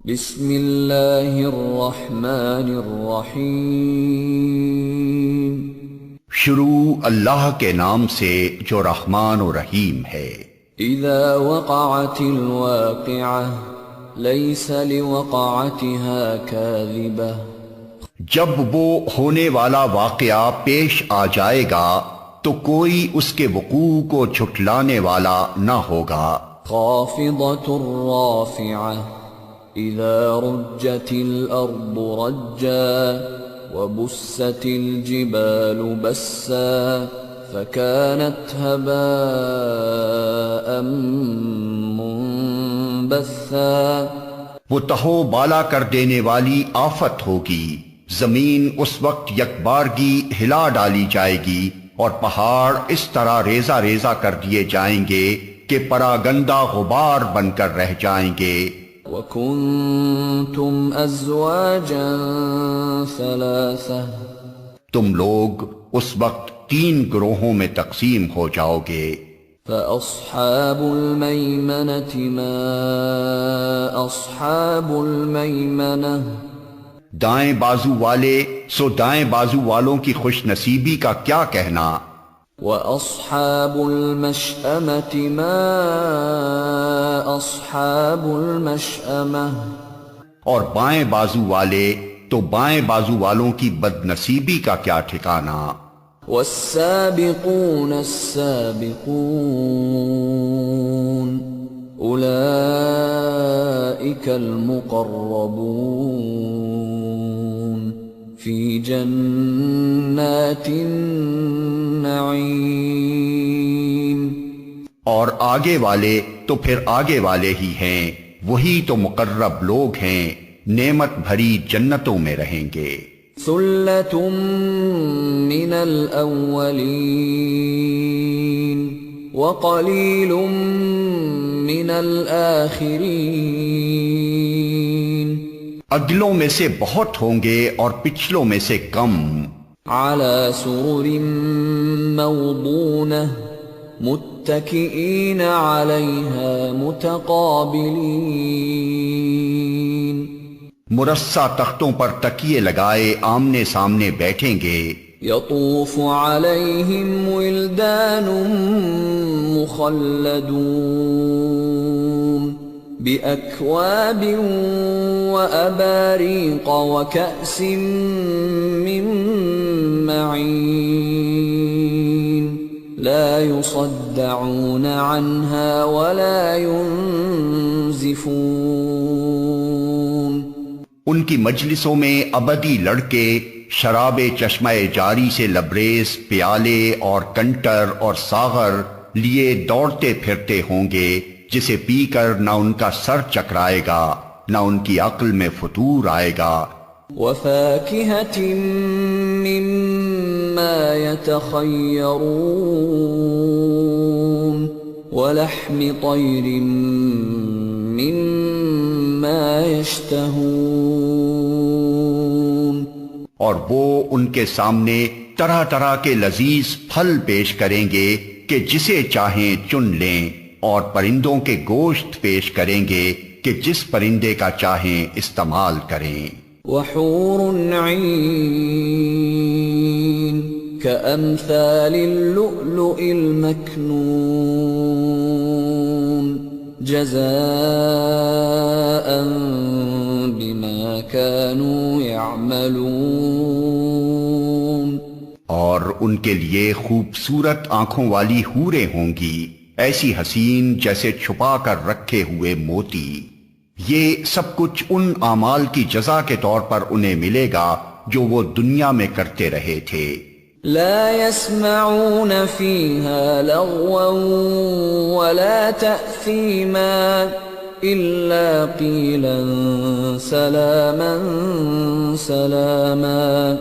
بسم اللہ الرحمن الرحیم۔ شروع اللہ کے نام سے جو رحمان و رحیم ہے۔ اذا وقعت الواقعہ لیس لوقعتها کاذبہ۔ جب وہ ہونے والا واقعہ پیش آ جائے گا تو کوئی اس کے وقوع کو جھٹلانے والا نہ ہوگا۔ خافضۃ رافعہ اذا رجت الارض رجا وبست الجبال بسا فكانت هباء منبثا۔ وہ تہو بالا کر دینے والی آفت ہوگی، زمین اس وقت یکبارگی ہلا ڈالی جائے گی اور پہاڑ اس طرح ریزہ ریزہ کر دیے جائیں گے کہ پراگندہ غبار بن کر رہ جائیں گے۔ وَكُنْتُمْ أَزْوَاجًا ثَلَاثَةً۔ تم لوگ اس وقت 3 گروہوں میں تقسیم ہو جاؤ گے۔ فَأَصْحَابُ الْمَيْمَنَةِ مَا أَصْحَابُ الْمَيْمَنَةِ۔ دائیں بازو والے سو دائیں بازو والوں کی خوش نصیبی کا کیا کہنا۔ وَأَصْحَابُ الْمَشْأَمَةِ مَا أَصْحَابُ الْمَشْأَمَةِ۔ اور بائیں بازو والے تو بائیں بازو والوں کی بد نصیبی کا کیا ٹھکانہ۔ وَالسَّابِقُونَ السَّابِقُونَ أُولَئِكَ الْمُقَرَّبُونَ فِي جَنَّاتِ النَّعِيمِ۔ اور آگے والے تو پھر آگے والے ہی ہیں، وہی تو مقرب لوگ ہیں، نعمت بھری جنتوں میں رہیں گے۔ ثُلَّةٌ مِّنَ الْأَوَّلِينَ وَقَلِيلٌ مِّنَ الْآخِرِينَ۔ اگلوں میں سے بہت ہوں گے اور پچھلوں میں سے کم۔ عَلَى سُرُرٍ مَّوْضُونَةٍ مُتَّكِئِينَ عَلَيْهَا مُتَقَابِلِينَ۔ مرصع تختوں پر تکیے لگائے آمنے سامنے بیٹھیں گے۔ یطوف علیہم ولدان مخلدون بأکواب وأباریق وکأس من معین لا يصدعون عنها ولا ينزفون۔ ان کی مجلسوں میں ابدی لڑکے شراب چشمہ جاری سے لبریز پیالے اور کنٹر اور ساغر لیے دوڑتے پھرتے ہوں گے، جسے پی کر نہ ان کا سر چکرائے گا نہ ان کی عقل میں فطور آئے گا۔ وَفَاكِهَةٍ مِّمَّا يَتَخَيَّرُونَ وَلَحْمِ طَيْرٍ مِّمَّا يَشْتَهُونَ۔ اور وہ ان کے سامنے طرح طرح کے لذیذ پھل پیش کریں گے کہ جسے چاہیں چن لیں، اور پرندوں کے گوشت پیش کریں گے کہ جس پرندے کا چاہیں استعمال کریں۔ وحور عین کأمثال اللؤلؤ المكنون جزاء بما كانوا يعملون۔ اور ان کے لیے خوبصورت آنکھوں والی حوریں ہوں گی، ایسی حسین جیسے چھپا کر رکھے ہوئے موتی۔ یہ سب کچھ ان اعمال کی جزا کے طور پر انہیں ملے گا جو وہ دنیا میں کرتے رہے تھے۔ لا يسمعون فيها لغوا ولا تأثيما إلا قيلا سلاما سلاما۔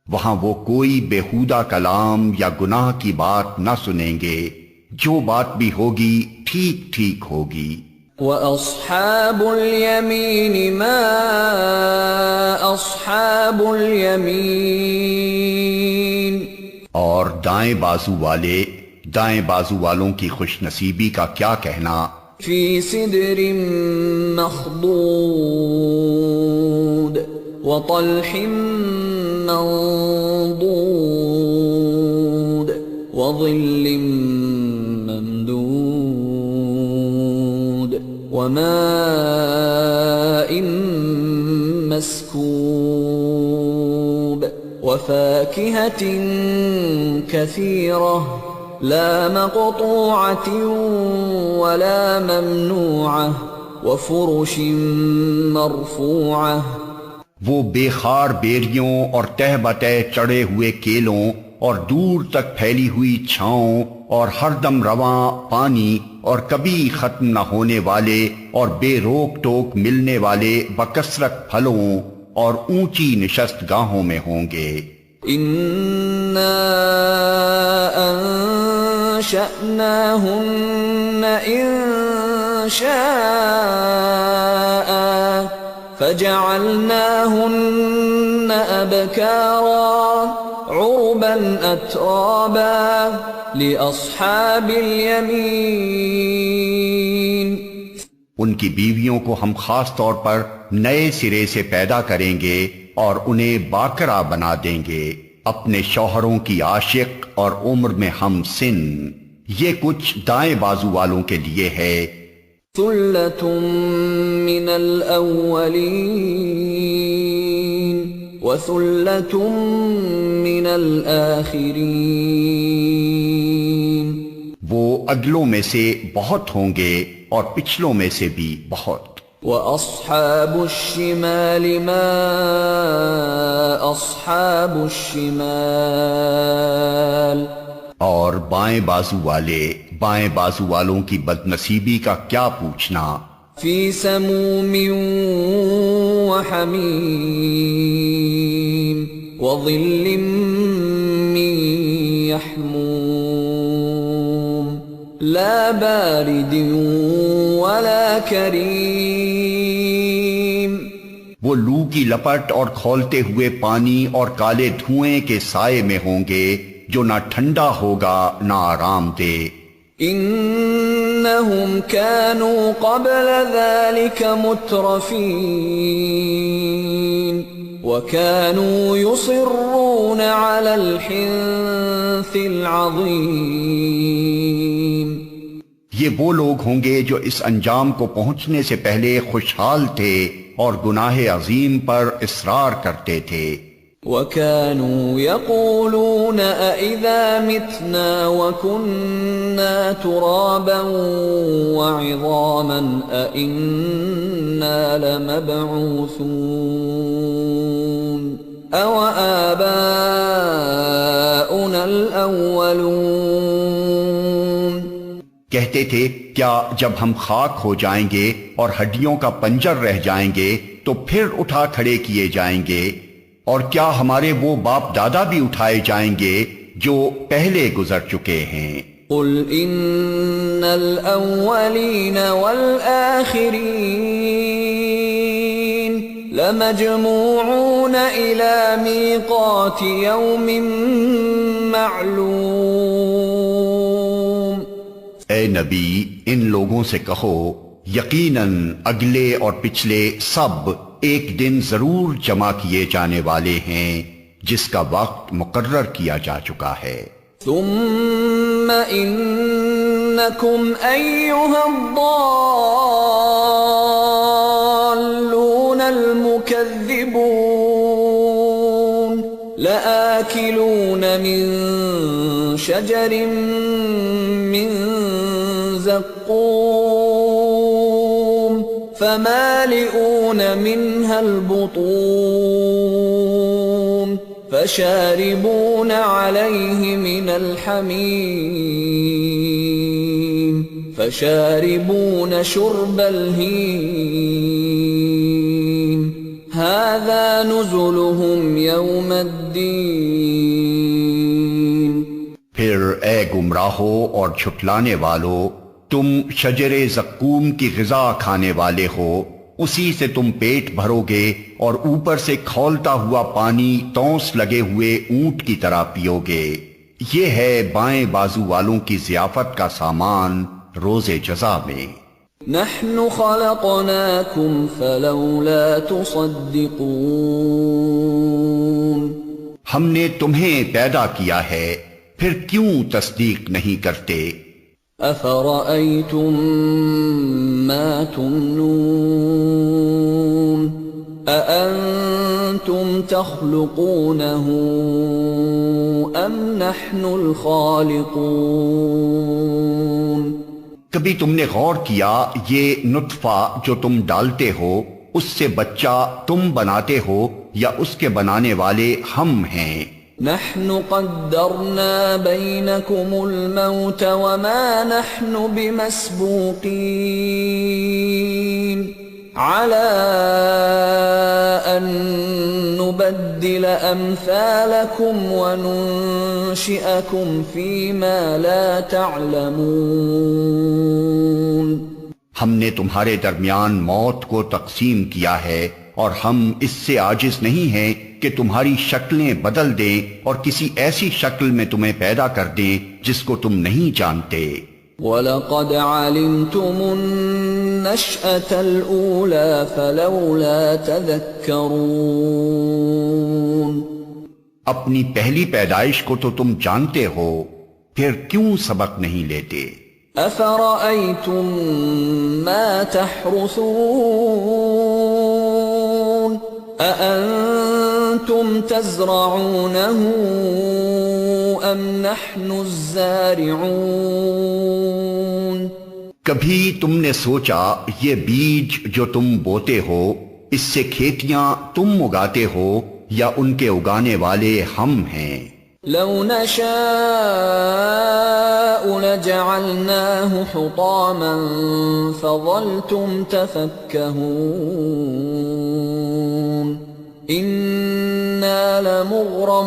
وہاں وہ کوئی بیہودہ کلام یا گناہ کی بات نہ سنیں گے، جو بات بھی ہوگی ٹھیک ٹھیک ہوگی۔ وَأَصْحَابُ الْيَمِينِ مَا أَصْحَابُ الْيَمِينِ۔ اور دائیں بازو والے دائیں بازو والوں کی خوش نصیبی کا کیا کہنا، فی سدر مخضود وطلح منضود وظل ممدود وماء مسكوب وفاكهة كثيرة لا مقطوعة ولا ممنوعة وفرش مرفوعة. وہ بے خار بیریوں اور تہ بتہ چڑھے ہوئے کیلوں اور دور تک پھیلی ہوئی چھاؤں اور ہر دم رواں پانی اور کبھی ختم نہ ہونے والے اور بے روک ٹوک ملنے والے بکثرت پھلوں اور اونچی نشست گاہوں میں ہوں گے. اِنَّا أَنشَأْنَاهُنَّ إِنشَاءً فَجَعَلْنَاهُنَّ أَبْكَارًا عُرُبًا أَتْرَابًا لِأَصْحَابِ الْيَمِينِ. ان کی بیویوں کو ہم خاص طور پر نئے سرے سے پیدا کریں گے اور انہیں باکرہ بنا دیں گے اپنے شوہروں کی عاشق اور عمر میں ہم سن. یہ کچھ دائیں بازو والوں کے لیے ہے. ثُلَّةٌ مِّنَ الْأَوَّلِينَ وَثُلَّةٌ مِّنَ الْآخِرِينَ. وہ اگلوں میں سے بہت ہوں گے اور پچھلوں میں سے بھی بہت. وَأَصْحَابُ الشِّمَالِ مَا أَصْحَابُ الشِّمَالِ. اور بائیں بازو والوں کی بدنصیبی کا کیا پوچھنا. فِي سَمُومٍ وَحَمِيمٍ وَظِلٍّ مِّن يَحْمُومٍ لَا بَارِدٍ وَلَا كَرِيمٍ. وہ لو کی لپٹ اور کھولتے ہوئے پانی اور کالے دھوئیں کے سائے میں ہوں گے جو نہ ٹھنڈا ہوگا نہ آرام دے. انہم كانوا قبل ذلك مترفین وكانوا يصرون على الحنث العظیم. یہ وہ لوگ ہوں گے جو اس انجام کو پہنچنے سے پہلے خوشحال تھے اور گناہ عظیم پر اصرار کرتے تھے. وَكَانُوا يَقُولُونَ أَإِذَا مِتْنَا وَكُنَّا تُرَابًا وَعِظَامًا أَإِنَّا لَمَبْعُوثُونَ أَوَآبَاؤُنَا الْأَوَّلُونَ. کہتے تھے کیا جب ہم خاک ہو جائیں گے اور ہڈیوں کا پنجر رہ جائیں گے تو پھر اٹھا کھڑے کیے جائیں گے، اور کیا ہمارے وہ باپ دادا بھی اٹھائے جائیں گے جو پہلے گزر چکے ہیں. قل ان الاولین والآخرین لمجموعون الى میقات یوم معلوم. اے نبی ان لوگوں سے کہو یقیناً اگلے اور پچھلے سب ایک دن ضرور جمع کیے جانے والے ہیں جس کا وقت مقرر کیا جا چکا ہے. ثم انکم ایھا الضالون المکذبون لآکلون من شجر من زقوم فمالئون منها البطون فشاربون عليه من الحميم فشاربون شرب الهيم هذا نزلهم يوم الدين. پھر اے گمراہو اور جھٹلانے والو، تم شجر زقوم کی غذا کھانے والے ہو، اسی سے تم پیٹ بھرو گے اور اوپر سے کھولتا ہوا پانی تونس لگے ہوئے اونٹ کی طرح پیو گے. یہ ہے بائیں بازو والوں کی ضیافت کا سامان روز جزا میں. نحن خلقناكم فلولا تصدقون ہم نے تمہیں پیدا کیا ہے پھر کیوں تصدیق نہیں کرتے؟ أفرأيتم ما تمنون أأنتم تخلقونه أم نحن الخالقون کبھی تم نے غور کیا یہ نطفہ جو تم ڈالتے ہو اس سے بچہ تم بناتے ہو یا اس کے بنانے والے ہم ہیں؟ نحن قدرنا بينكم الموت وما نحن بمسبوقين على أن نبدل أمثالكم وننشئكم فيما لا تعلمون ہم نے تمہارے درمیان موت کو تقسیم کیا ہے اور ہم اس سے عاجز نہیں ہیں کہ تمہاری شکلیں بدل دیں اور کسی ایسی شکل میں تمہیں پیدا کر دیں جس کو تم نہیں جانتے۔ وَلَقَدْ عَلِمْتُمُ النَّشْأَةَ الْأُولَى فَلَوْلَا تَذَكَّرُونَ اپنی پہلی پیدائش کو تو تم جانتے ہو پھر کیوں سبق نہیں لیتے؟ أَفَرَأَيْتُم مَّا تَحْرُثُونَ أَأَنتُمْ تَزْرَعُونَهُ أَمْ نَحْنُ الزَّارِعُونَ کبھی تم نے سوچا یہ بیج جو تم بوتے ہو اس سے کھیتیاں تم اگاتے ہو یا ان کے اگانے والے ہم ہیں؟ لو نشاء لجعلناه حطاما فظلتم تفكهون إنا لمغرمون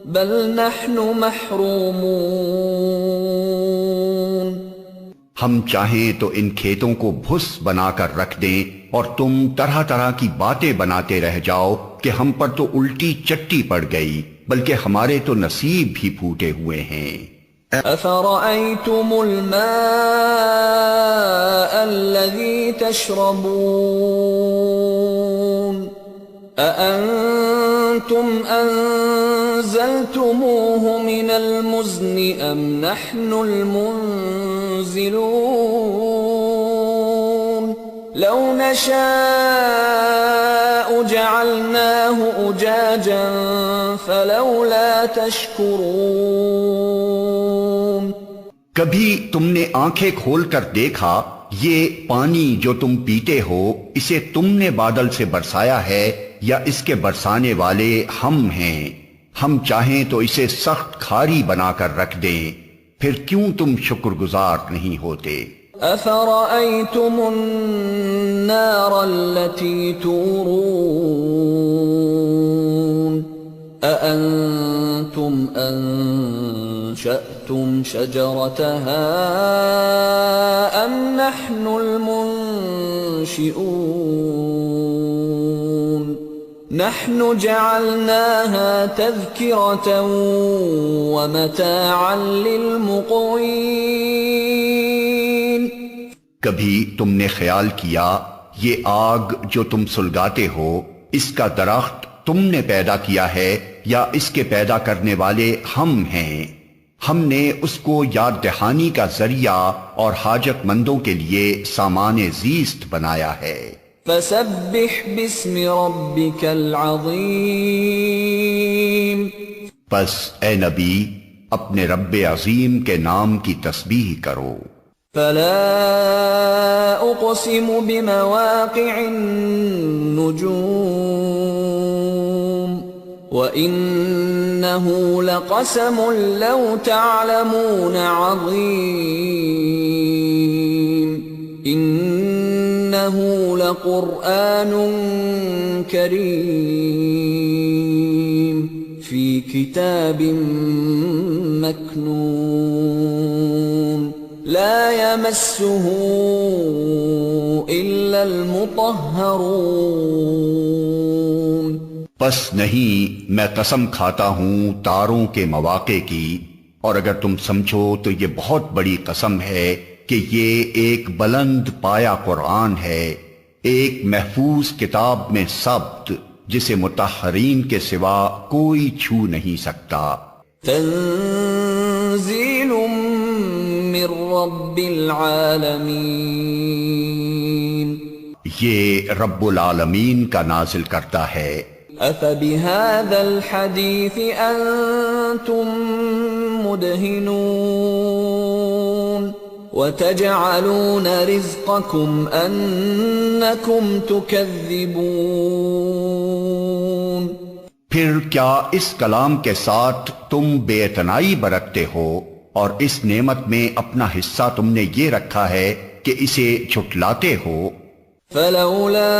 بل نحن محرومون ہم چاہیں تو ان کھیتوں کو بھس بنا کر رکھ دیں اور تم طرح طرح کی باتیں بناتے رہ جاؤ کہ ہم پر تو الٹی چٹی پڑ گئی بلکہ ہمارے تو نصیب بھی پھوٹے ہوئے ہیں۔ أفرأيتم الماء الذي تشربون أأنتم أنزلتموه من المزن أم نحن المنزلون لو نشاء جعلناه أجاجا فلولا تشكرون کبھی تم نے آنکھیں کھول کر دیکھا یہ پانی جو تم پیتے ہو اسے تم نے بادل سے برسایا ہے یا اس کے برسانے والے ہم ہیں؟ ہم چاہیں تو اسے سخت کھاری بنا کر رکھ دیں پھر کیوں تم شکر گزار نہیں ہوتے؟ أفرأيتم النار التي تورون أأنتم أنشأتم شجرتها أم نحن المنشئون نحن جعلناها تذكرة ومتاعا للمقوين کبھی تم نے خیال کیا یہ آگ جو تم سلگاتے ہو اس کا درخت تم نے پیدا کیا ہے یا اس کے پیدا کرنے والے ہم ہیں؟ ہم نے اس کو یاد دہانی کا ذریعہ اور حاجت مندوں کے لیے سامان زیست بنایا ہے۔ فسبح باسم ربك العظیم پس اے نبی اپنے رب عظیم کے نام کی تسبیح کرو۔ فلا اقسم بمواقع النجوم وإنه لقسم لو تعلمون عظيم إنه لقرآن كريم في كتاب مكنون لا يمسه إلا المطهرون پس نہیں میں قسم کھاتا ہوں تاروں کے مواقع کی اور اگر تم سمجھو تو یہ بہت بڑی قسم ہے کہ یہ ایک بلند پایا قرآن ہے، ایک محفوظ کتاب میں ثبت جسے مطہرین کے سوا کوئی چھو نہیں سکتا۔ تنزیل من رب العالمین، یہ رب العالمین کا نازل کرتا ہے۔ افبهذا الحدیث انتم مدہنون وتجعلون رزقكم انکم تکذبون، پھر کیا اس کلام کے ساتھ تم بے اعتنائی برتتے ہو اور اس نعمت میں اپنا حصہ تم نے یہ رکھا ہے کہ اسے جھٹلاتے ہو؟ فلولا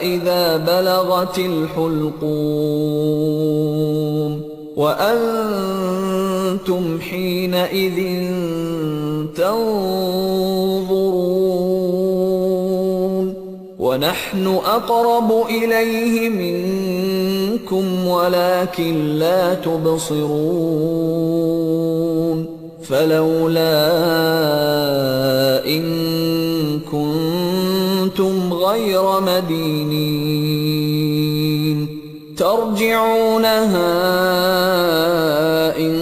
اذا بلغت الحلقوم وانتم حينئذ تنظرون ونحن اقرب اليه منكم ولكن لا تبصرون فلولا ان كنتم غير مدينين ترجعونها ان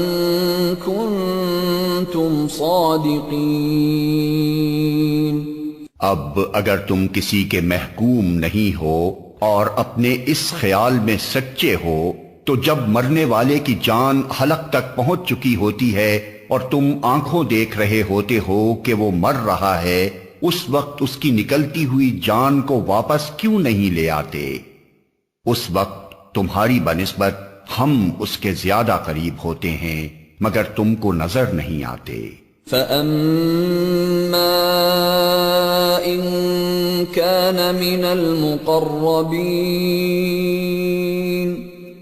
كنتم صادقين۔ اب اگر تم کسی کے محکوم نہیں ہو اور اپنے اس خیال میں سچے ہو تو جب مرنے والے کی جان حلق تک پہنچ چکی ہوتی ہے اور تم آنکھوں دیکھ رہے ہوتے ہو کہ وہ مر رہا ہے، اس وقت اس کی نکلتی ہوئی جان کو واپس کیوں نہیں لے آتے؟ اس وقت تمہاری بنسبت ہم اس کے زیادہ قریب ہوتے ہیں مگر تم کو نظر نہیں آتے۔ فَأَمَّا إِن كَانَ مِنَ الْمُقَرَّبِينَ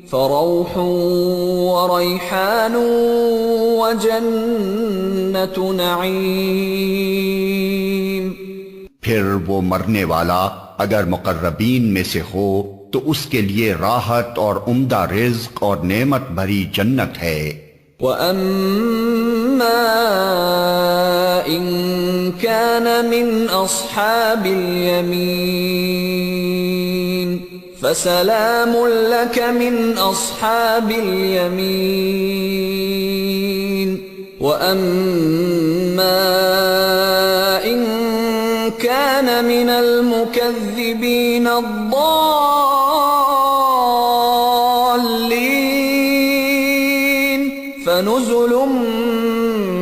فَرَوْحٌ وَرَيْحَانٌ وَجَنَّةُ نَعِيمٍ، پھر وہ مرنے والا اگر مقربین میں سے ہو تو اس کے لیے راحت اور عمدہ رزق اور نعمت بھری جنت ہے۔ وَأَمَّا إِن كَانَ مِنْ أَصْحَابِ الْيَمِينِ فَسَلَامٌ لَكَ مِنْ أَصْحَابِ الْيَمِينِ وَأَمَّا إِن كَانَ مِنَ الْمُكَذِّبِينَ الضَّالِّينَ فَنُزُلٌ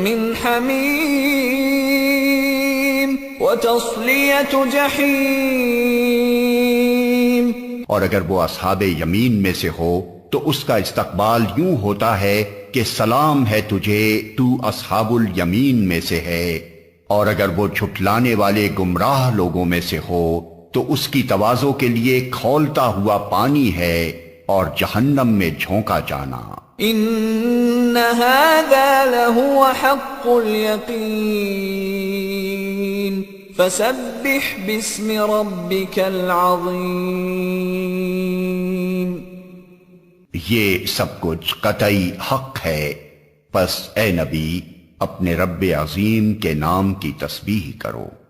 مِّنْ حَمِيمٍ وَتَصْلِيَةُ جَحِيمٍ۔ اور اگر وہ اصحاب یمین میں سے ہو تو اس کا استقبال یوں ہوتا ہے کہ سلام ہے تجھے، تو اصحاب الیمین میں سے ہے۔ اور اگر وہ جھٹلانے والے گمراہ لوگوں میں سے ہو تو اس کی تواضع کے لیے کھولتا ہوا پانی ہے اور جہنم میں جھونکا جانا۔ ان هذا لهو حق اليقین فسبح باسم ربك العظیم۔ یہ سب کچھ قطعی حق ہے، پس اے نبی اپنے رب عظیم کے نام کی تسبیح کرو۔